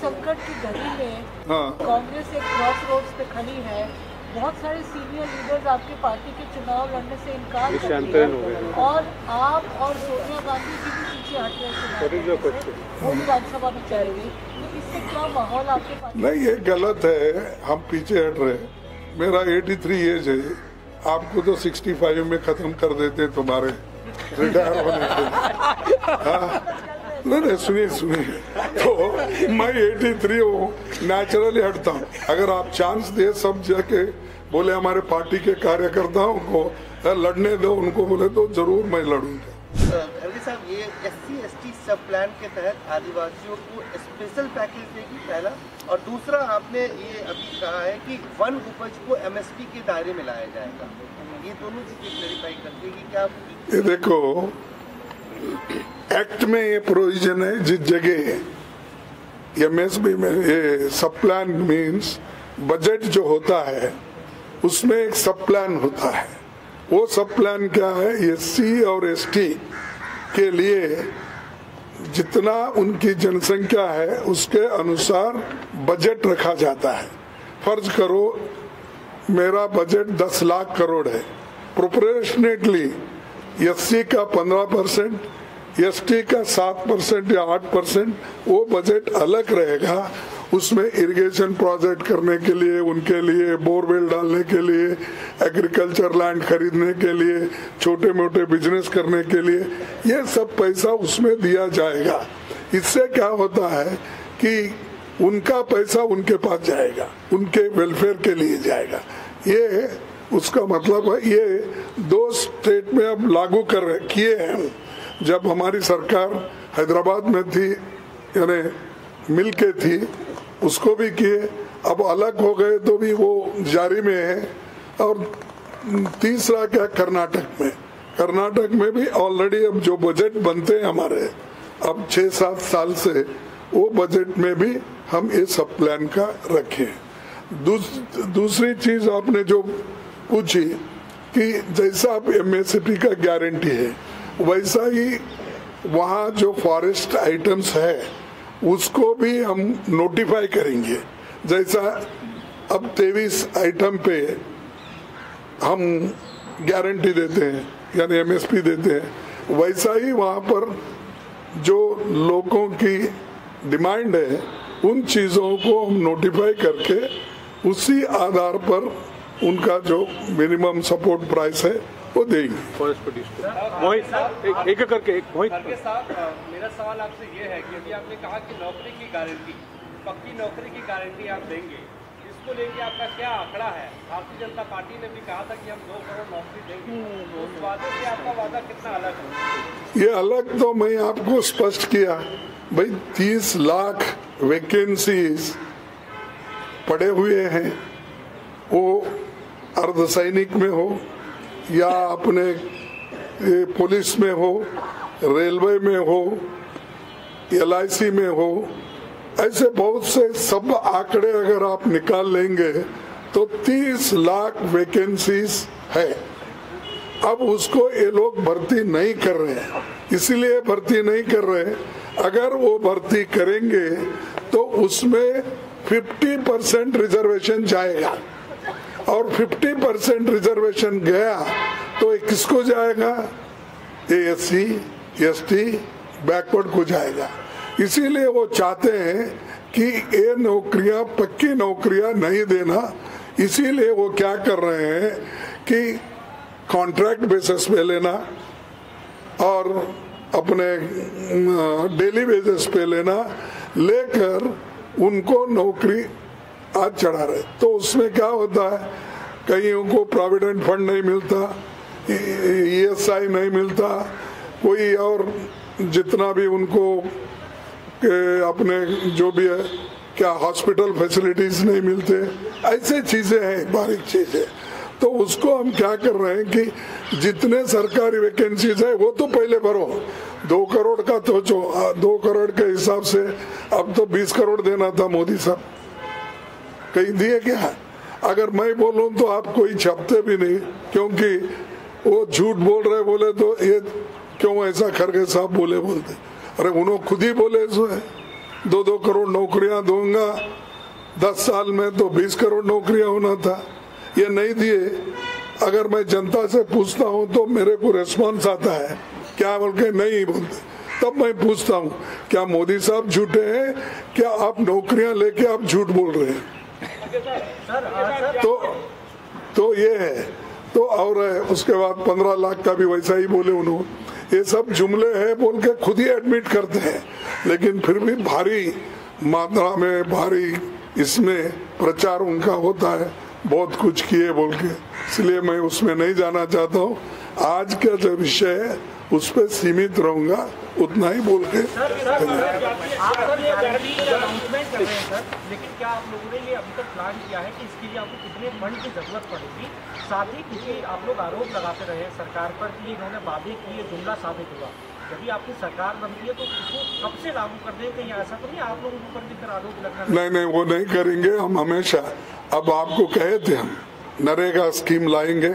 संकट की घड़ी में हाँ। कांग्रेस एक क्रॉस रोड्स पे खड़ी है। बहुत सारे सीनियर लीडर्स आपके पार्टी के चुनाव लड़ने से इनकार कर दिया और आप और सोनिया गांधी जी भी पीछे हट रहे वो विधानसभा में चलेगी, तो इससे क्या माहौल आपके पास? नहीं, ये गलत है, हम पीछे हट रहे हैं। मेरा 83 एज है, आपको तो 65 में खत्म कर देते तुम्हारे रिटायर होने से। हाँ नहीं, सुनिए तो मैं 83 हूँ, नेचुरली हटता हूँ। अगर आप चांस दे सब जाके बोले हमारे पार्टी के कार्यकर्ताओं को लड़ने दो, उनको बोले तो जरूर मैं लड़ूंगा। खड़गे साहब, ये SC/ST सब प्लान के तहत आदिवासियों को स्पेशल पैकेज देगी, पहला, और दूसरा आपने ये अभी कहा है कि वन उपज को MSP के दायरे में लाया जाएगा। ये दोनों चीजें क्लैरिफाई करती है कि क्या? ये देखो, एक्ट में ये प्रोविजन है, जिस जगह MSP में ये सब प्लान मीन्स बजट जो होता है उसमें एक सब प्लान होता है। वो सब प्लान क्या है? SC और ST के लिए जितना उनकी जनसंख्या है उसके अनुसार बजट रखा जाता है। फर्ज करो मेरा बजट 10 लाख करोड़ है, प्रोपोर्शनेटली SC का 15%, ST का 7% या 8% वो बजट अलग रहेगा। उसमें इरिगेशन प्रोजेक्ट करने के लिए, उनके लिए बोरवेल डालने के लिए, एग्रीकल्चर लैंड खरीदने के लिए, छोटे मोटे बिजनेस करने के लिए, ये सब पैसा उसमें दिया जाएगा। इससे क्या होता है कि उनका पैसा उनके पास जाएगा, उनके वेलफेयर के लिए जाएगा। ये उसका मतलब है। ये 2 स्टेट में अब लागू किए हैं। जब हमारी सरकार हैदराबाद में थी, यानी मिल के थी, उसको भी किए। अब अलग हो गए तो भी वो जारी में है। और तीसरा क्या, कर्नाटक में भी ऑलरेडी अब जो बजट बनते हैं हमारे अब 6-7 साल से, वो बजट में भी हम ये सब प्लान का रखे। दूसरी चीज आपने जो पूछी कि जैसा आप MSP का गारंटी है, वैसा ही वहाँ जो फॉरेस्ट आइटम्स है उसको भी हम नोटिफाई करेंगे। जैसा अब 23 आइटम पे हम गारंटी देते हैं, यानी MSP देते हैं, वैसा ही वहाँ पर जो लोगों की डिमांड है उन चीज़ों को हम नोटिफाई करके उसी आधार पर उनका जो मिनिमम सपोर्ट प्राइस है वो देंगे। एक करके मेरा सवाल आपसे ये है कि अभी आपने कहा कि नौकरी की गारंटी, पक्की नौकरी की गारंटी आप देंगे, इसको लेके आपका क्या आंकड़ा है? भारतीय जनता पार्टी ने भी कहा था कि हम 2 करोड़ नौकरी देंगे, तो उस वादे से आपका वादा कितना अलग है? ये अलग तो मैं आपको स्पष्ट किया भाई, 30 लाख वैकेंसीज पड़े हुए हैं। वो अर्धसैनिक में हो या अपने पुलिस में हो, रेलवे में हो, LIC में हो, ऐसे बहुत से सब आंकड़े अगर आप निकाल लेंगे तो 30 लाख वैकेंसीज है। अब उसको ये लोग भर्ती नहीं कर रहे हैं, इसीलिए भर्ती नहीं कर रहे। अगर वो भर्ती करेंगे तो उसमें 50% रिजर्वेशन जाएगा, और 50% रिजर्वेशन गया तो किसको जाएगा? SC ST बैकवर्ड को जाएगा। इसीलिए वो चाहते हैं कि ये नौकरियां, पक्की नौकरियां नहीं देना। इसीलिए वो क्या कर रहे हैं कि कॉन्ट्रैक्ट बेसिस पे लेना और अपने डेली बेसिस पे लेना, लेकर उनको नौकरी आज चढ़ा रहे। तो उसमें क्या होता है, कईयों को प्रोविडेंट फंड नहीं मिलता, ESI नहीं मिलता, कोई और जितना भी उनको अपने जो भी है क्या हॉस्पिटल फैसिलिटीज नहीं मिलते, ऐसे चीजें हैं, बारीक चीजें। तो उसको हम क्या कर रहे हैं कि जितने सरकारी वैकेंसीज है वो तो पहले भरो। 2 करोड़ का तो जो 2 करोड़ के हिसाब से अब तो 20 करोड़ देना था मोदी साहब, कहीं दिए क्या? अगर मैं बोलूं तो आप कोई छापते भी नहीं, क्योंकि वो झूठ बोल रहे बोले तो ये क्यों ऐसा खड़गे साहब बोलते? अरे उन्होंने खुद ही बोले इसमें 2-2 करोड़ नौकरियां दूंगा, 10 साल में तो 20 करोड़ नौकरियां होना था, ये नहीं दिए। अगर मैं जनता से पूछता हूं तो मेरे को रेस्पॉन्स आता है, क्या बोल के नहीं बोलते। तब मैं पूछता हूं क्या मोदी साहब झूठे हैं, क्या आप नौकरियां लेके आप झूठ बोल रहे हैं? तो ये है। तो और उसके बाद 15 लाख का भी वैसा ही बोले उन्होंने। ये सब जुमले हैं बोल के खुद ही एडमिट करते हैं, लेकिन फिर भी भारी मात्रा में भारी इसमें प्रचार उनका होता है, बहुत कुछ किए बोल के, इसलिए मैं उसमें नहीं जाना चाहता हूँ। आज का जो विषय है उस पर सीमित रहूंगा, उतना ही बोल के। आप सर ये अनाउंसमेंट कर रहे हैं सर, लेकिन क्या आप लोगों ने ये अभी तक प्लान किया है कि इसके लिए आपको कितने फंड की जरूरत पड़ेगी? साथ ही क्योंकि आप लोग आरोप लगाते रहे सरकार पर कि इन्होंने वादे किए, जुमला साबित हुआ। यदि आपकी सरकार बनती है तो उसको कब से लागू कर दें? कहीं ऐसा तो नहीं आप लोगों के ऊपर भी फिर आरोप लगना? नहीं, वो नहीं करेंगे हम हमेशा। अब आपको कहे थे हम नरेगा स्कीम लाएंगे,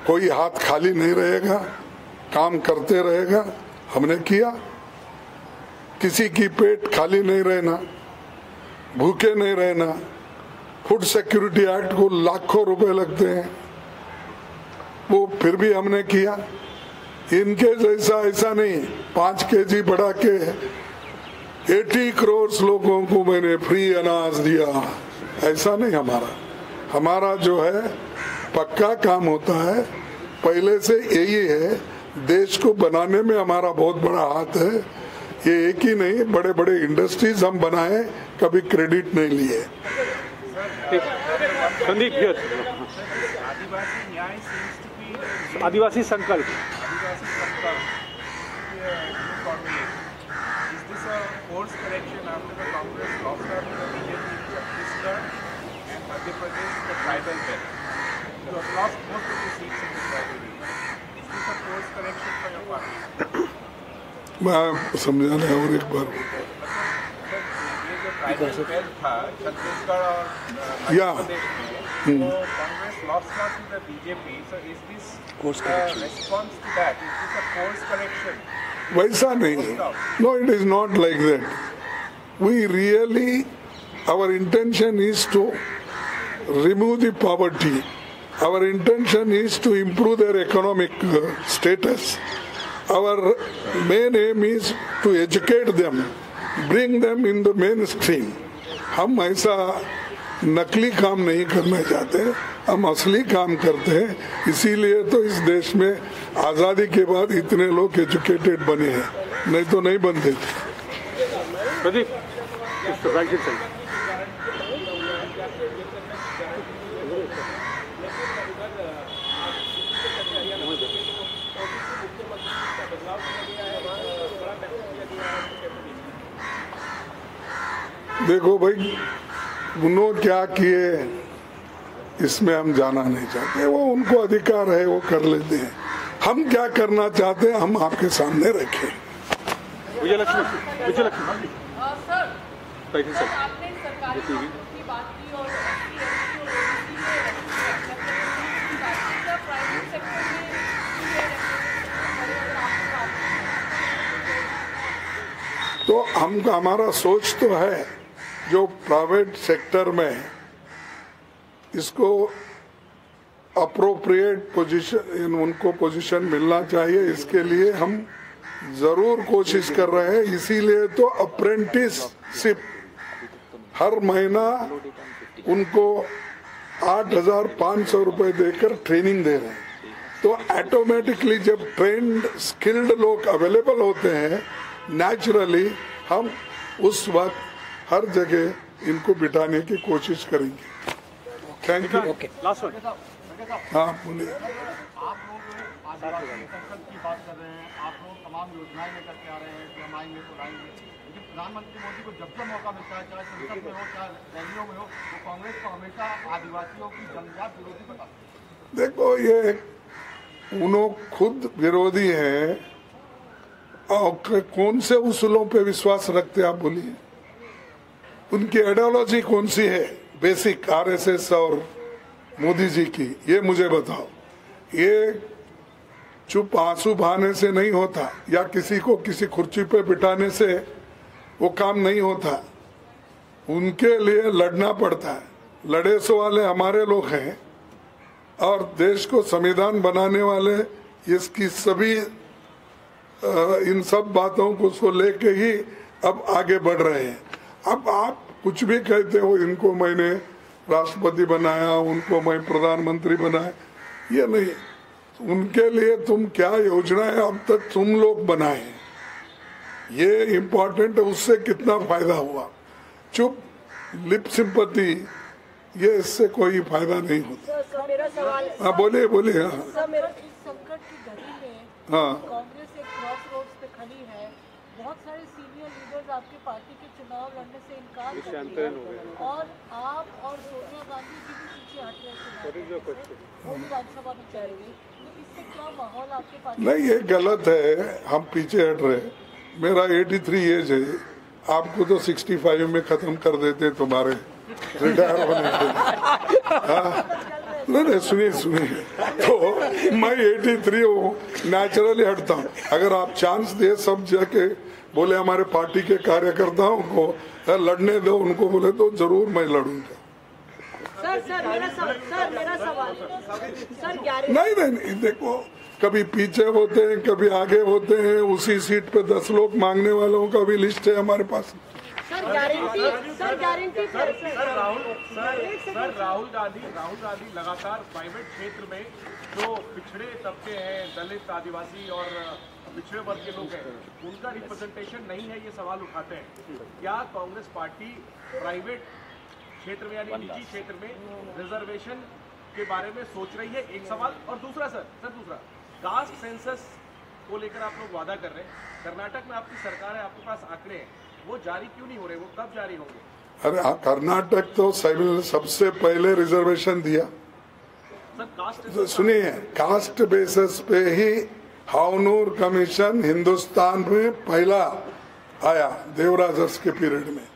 कोई हाथ खाली नहीं रहेगा, काम करते रहेगा। हमने किया, किसी की पेट खाली नहीं रहना, भूखे नहीं रहना। फूड सिक्योरिटी एक्ट को लाखों रुपए लगते हैं, वो फिर भी हमने किया। इनके जैसा ऐसा नहीं 5 kg बढ़ा के 80 करोड़ लोगों को मैंने फ्री अनाज दिया, ऐसा नहीं। हमारा जो है पक्का काम होता है, पहले से यही है। देश को बनाने में हमारा बहुत बड़ा हाथ है। ये एक ही नहीं, बड़े बड़े इंडस्ट्रीज हम बनाए, कभी क्रेडिट नहीं लिए। संदीप, आदिवासी संकल्प मैं समझा नहीं, और एक बार छत्तीसगढ़ और या Congress lost to the BJP, so is this response to that? Is this a course correction? वैसा नहीं, no, it is not like that. We really, our intention is to remove the poverty. Our intention is to improve their economic status. Our main aim is to educate them, bring them in the mainstream. हम ऐसा नकली काम नहीं करना चाहते, हम असली काम करते हैं। इसीलिए तो इस देश में आज़ादी के बाद इतने लोग एजुकेटेड बने हैं, नहीं तो नहीं बनते थे। प्रदीप, देखो भाई, उन्होंने क्या किए इसमें हम जाना नहीं चाहते, वो उनको अधिकार है, वो कर लेते हैं। हम क्या करना चाहते हैं हम आपके सामने रखें। विजयलक्ष्मी आपने सरकारी की बात की और प्राइवेट सेक्टर में तो हमारा सोच तो है जो प्राइवेट सेक्टर में इसको अप्रोप्रिएट पोजीशन, उनको पोजीशन मिलना चाहिए। इसके लिए हम जरूर कोशिश कर रहे हैं। इसीलिए तो अप्रेंटिसशिप हर महीना उनको 8,500 रुपए देकर ट्रेनिंग दे रहे हैं। तो ऑटोमेटिकली जब ट्रेंड स्किल्ड लोग अवेलेबल होते हैं, नेचुरली हम उस वक्त हर जगह इनको बिठाने की कोशिश करेंगे। Thank you. Last one. हाँ बोलिए। आप लोग आदिवासी संकल्प की बात कर रहे हैं, आप लोग तमाम योजनाएं लेकर के आ रहे हैं कि हम आएंगे तो लाएंगे, लेकिन प्रधानमंत्री मोदी को जब मौका मिलता है, चाहे संसद में हो चाहे रैलियों में हो, तो कांग्रेस को हमेशा आदिवासियों की जन्मजात विरोधी बताते हैं। देखो, ये उन्होंने खुद विरोधी है और कौन से उसूलों पे विश्वास रखते आप बोलिए? उनकी आइडियोलॉजी कौन सी है बेसिक, आरएसएस और मोदी जी की, ये मुझे बताओ। ये चुप आंसू बहाने से नहीं होता, या किसी को किसी कुर्सी पे बिठाने से वो काम नहीं होता, उनके लिए लड़ना पड़ता है। लड़े सो वाले हमारे लोग हैं और देश को संविधान बनाने वाले इसकी सभी इन सब बातों को लेके ही अब आगे बढ़ रहे हैं। अब आप कुछ भी कहते हो, इनको मैंने राष्ट्रपति बनाया, उनको मैं प्रधानमंत्री बनाया, ये नहीं, उनके लिए तुम क्या योजनाएं अब तक तुम लोग बनाए, ये इम्पोर्टेंट है, उससे कितना फायदा हुआ। चुप लिप सिंपैथी, ये इससे कोई फायदा नहीं होता। सर मेरा सवाल, हाँ बोलिए बोलिए। हाँ सर मेरा, इस संकट की घड़ी में हाँ कांग्रेस एक क्रॉस रोड्स पे खड़ी है। बहुत सारे सीनियर लीडर्स आपके पार्टी के चुनाव लड़ने से इनकार कर रहे हैं और आप और सोनिया गांधी जी भी पीछे हट रहे हैं, वो विधानसभा में जाएंगे, तो इससे क्या माहौल आपके पार्टी? नहीं, ये गलत है, हम पीछे हट रहे। मेरा 83 एज है, आपको तो 65 में खत्म कर देते तुम्हारे रिटायर होने के। नहीं सुनिए, तो मैं 83 हूँ, नेचुरली हटता हूँ। अगर आप चांस दे सब जाके बोले हमारे पार्टी के कार्यकर्ताओं को लड़ने दो, उनको बोले तो जरूर मैं लड़ूंगा। सर मेरा सवाल सर, नहीं, देखो कभी पीछे होते हैं, कभी आगे होते हैं, उसी सीट पे 10 लोग मांगने वालों का भी लिस्ट है हमारे पास। सर राहुल गांधी लगातार प्राइवेट क्षेत्र में जो पिछड़े तबके हैं, दलित, आदिवासी और पिछड़े वर्ग के लोग हैं, उनका रिप्रेजेंटेशन नहीं है, ये सवाल उठाते हैं। क्या कांग्रेस पार्टी प्राइवेट क्षेत्र में यानी निजी क्षेत्र में रिजर्वेशन के बारे में सोच रही है? एक सवाल। और दूसरा दूसरा कास्ट सेंसस को लेकर आप लोग वादा कर रहे हैं, कर्नाटक में आपकी सरकार है, आपके पास आंकड़े हैं, वो जारी क्यों नहीं हो रहे? वो कब जारी होंगे? अरे कर्नाटक तो सबसे पहले रिजर्वेशन दिया। सर सुनिए, कास्ट बेसिस पे ही हावनूर कमीशन हिंदुस्तान में पहला आया देवराजस के पीरियड में,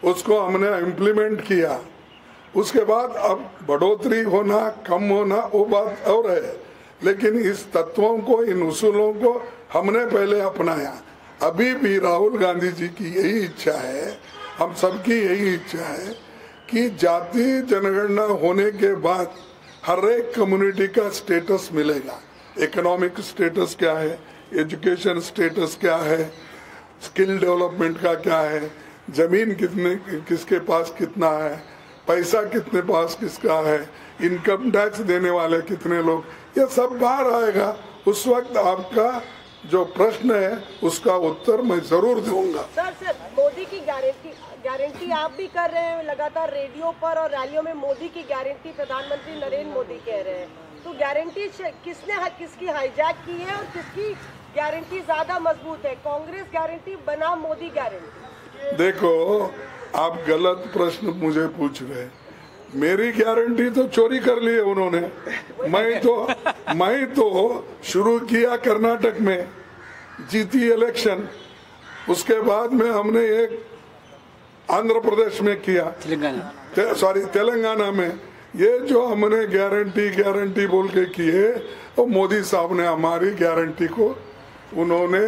उसको हमने इम्प्लीमेंट किया। उसके बाद अब बढ़ोतरी होना कम होना वो बात और है, लेकिन इस तत्वों को, इन उसूलों को हमने पहले अपनाया। अभी भी राहुल गांधी जी की यही इच्छा है, हम सबकी यही इच्छा है कि जाति जनगणना होने के बाद हर एक कम्युनिटी का स्टेटस मिलेगा। इकोनॉमिक स्टेटस क्या है, एजुकेशन स्टेटस क्या है, स्किल डेवलपमेंट का क्या है, जमीन किसके पास कितना है, पैसा कितने पास किसका है, इनकम टैक्स देने वाले कितने लोग, ये सब बाहर आएगा। उस वक्त आपका जो प्रश्न है उसका उत्तर मैं जरूर दूंगा। सर मोदी की गारंटी आप भी कर रहे हैं लगातार रेडियो पर और रैलियों में, मोदी की गारंटी प्रधानमंत्री नरेंद्र मोदी कह रहे हैं, तो गारंटी किसकी हाईजैक की है और किसकी गारंटी ज्यादा मजबूत है? कांग्रेस गारंटी बनाम मोदी गारंटी? देखो, आप गलत प्रश्न मुझे पूछ रहे। मेरी गारंटी तो चोरी कर ली है उन्होंने। मैं तो शुरू किया कर्नाटक में, जीती इलेक्शन, उसके बाद में हमने एक आंध्र प्रदेश में किया, तेलंगाना में। ये जो हमने गारंटी बोल के किए, और मोदी साहब ने हमारी गारंटी को उन्होंने